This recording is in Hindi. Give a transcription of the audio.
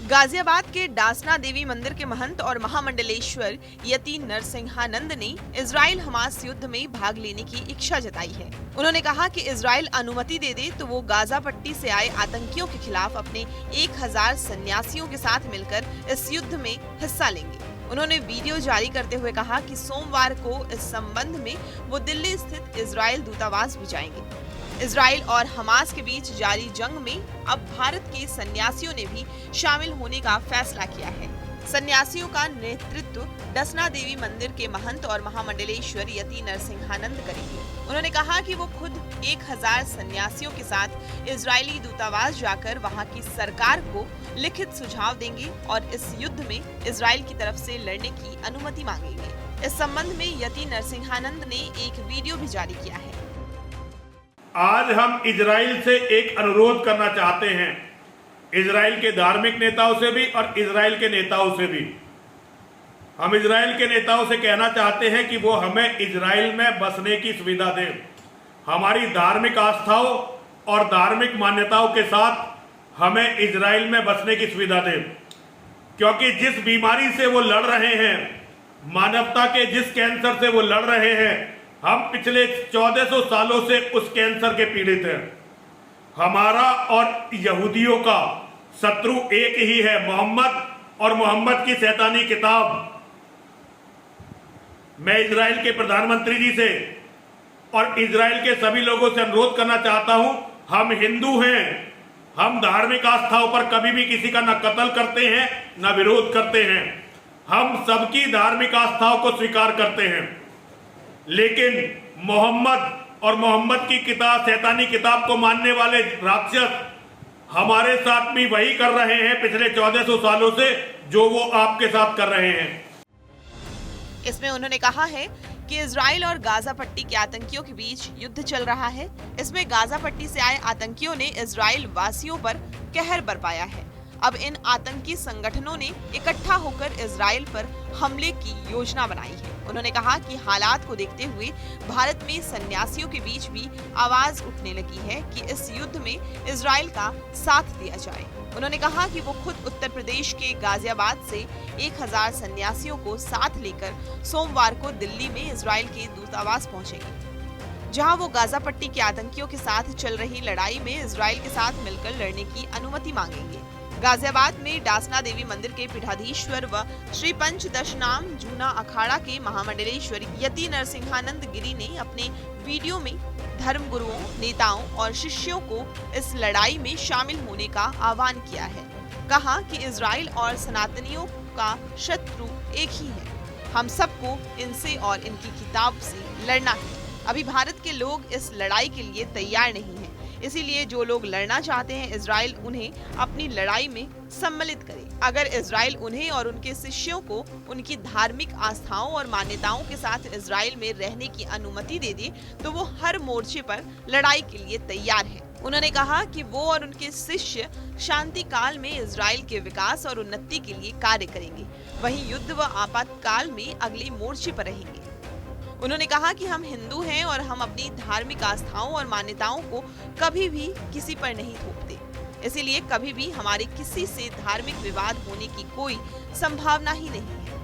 गाजियाबाद के डासना देवी मंदिर के महंत और महामंडलेश्वर यति नरसिंहानंद ने इजराइल हमास युद्ध में भाग लेने की इच्छा जताई है। उन्होंने कहा कि इजराइल अनुमति दे दे तो वो गाजा पट्टी से आए आतंकियों के खिलाफ अपने 1000 सन्यासियों के साथ मिलकर इस युद्ध में हिस्सा लेंगे। उन्होंने वीडियो जारी करते हुए कहा कि सोमवार को इस संबंध में वो दिल्ली स्थित इजराइल दूतावास भी जाएंगे। इजराइल और हमास के बीच जारी जंग में अब भारत के सन्यासियों ने भी शामिल होने का फैसला किया है। सन्यासियों का नेतृत्व डसना देवी मंदिर के महंत और महामंडलेश्वर यति नरसिंहानंद करेंगे। उन्होंने कहा कि वो खुद 1000 सन्यासियों के साथ इजरायली दूतावास जाकर वहां की सरकार को लिखित सुझाव देंगे और इस युद्ध में इजराइल की तरफ से लड़ने की अनुमति मांगेंगे। इस संबंध में यति नरसिंहानंद ने एक वीडियो भी जारी किया है। आज हम इजराइल से एक अनुरोध करना चाहते हैं, इजराइल के धार्मिक नेताओं से भी और इजराइल के नेताओं से भी। हम इजराइल के नेताओं से कहना चाहते हैं कि वो हमें इजराइल में बसने की सुविधा दें। हमारी धार्मिक आस्थाओं और धार्मिक मान्यताओं के साथ हमें इजराइल में बसने की सुविधा दें, क्योंकि जिस बीमारी से वो लड़ रहे हैं, मानवता के जिस कैंसर से वो लड़ रहे हैं, हम पिछले 1400 सालों से उस कैंसर के पीड़ित हैं। हमारा और यहूदियों का शत्रु एक ही है, मोहम्मद और मोहम्मद की शैतानी किताब। मैं इजराइल के प्रधानमंत्री जी से और इजराइल के सभी लोगों से अनुरोध करना चाहता हूं, हम हिंदू हैं, हम धार्मिक आस्थाओं पर कभी भी किसी का न कत्ल करते हैं न विरोध करते हैं। हम सबकी धार्मिक आस्थाओं को स्वीकार करते हैं, लेकिन मोहम्मद और मोहम्मद की किताब, शैतानी किताब को मानने वाले राक्षस हमारे साथ भी वही कर रहे हैं पिछले 1400 सालों से जो वो आपके साथ कर रहे हैं। इसमें उन्होंने कहा है कि इजराइल और गाजा पट्टी के आतंकियों के बीच युद्ध चल रहा है। इसमें गाजा पट्टी से आए आतंकियों ने इजराइल वासियों पर कहर बरपाया है। अब इन आतंकी संगठनों ने इकट्ठा होकर इजराइल पर हमले की योजना बनाई है। उन्होंने कहा कि हालात को देखते हुए भारत में सन्यासियों के बीच भी आवाज उठने लगी है कि इस युद्ध में इजराइल का साथ दिया जाए। उन्होंने कहा कि वो खुद उत्तर प्रदेश के गाजियाबाद से 1000 सन्यासियों को साथ लेकर सोमवार को दिल्ली में इजराइल के दूतावास पहुंचेंगे, जहां वो गाजा पट्टी के आतंकियों के साथ चल रही लड़ाई में इजराइल के साथ मिलकर लड़ने की अनुमति मांगेंगे। गाजियाबाद में डासना देवी मंदिर के पीठाधीश्वर व श्री पंचदशनाम जूना अखाड़ा के महामंडलेश्वर यति नरसिंहानंद गिरी ने अपने वीडियो में धर्म गुरुओं, नेताओं और शिष्यों को इस लड़ाई में शामिल होने का आह्वान किया है। कहा कि इजराइल और सनातनियों का शत्रु एक ही है। हम सबको इनसे और इनकी किताब से लड़ना है। अभी भारत के लोग इस लड़ाई के लिए तैयार नहीं है, इसीलिए जो लोग लड़ना चाहते हैं, इजराइल उन्हें अपनी लड़ाई में सम्मिलित करे। अगर इजराइल उन्हें और उनके शिष्यों को उनकी धार्मिक आस्थाओं और मान्यताओं के साथ इजराइल में रहने की अनुमति दे दे तो वो हर मोर्चे पर लड़ाई के लिए तैयार है। उन्होंने कहा कि वो और उनके शिष्य शांति काल में इजराइल के विकास और उन्नति के लिए कार्य करेंगे, वहीं युद्ध व आपातकाल में अगले मोर्चे पर रहेंगे। उन्होंने कहा कि हम हिंदू हैं और हम अपनी धार्मिक आस्थाओं और मान्यताओं को कभी भी किसी पर नहीं थोपते, इसीलिए कभी भी हमारे किसी से धार्मिक विवाद होने की कोई संभावना ही नहीं है।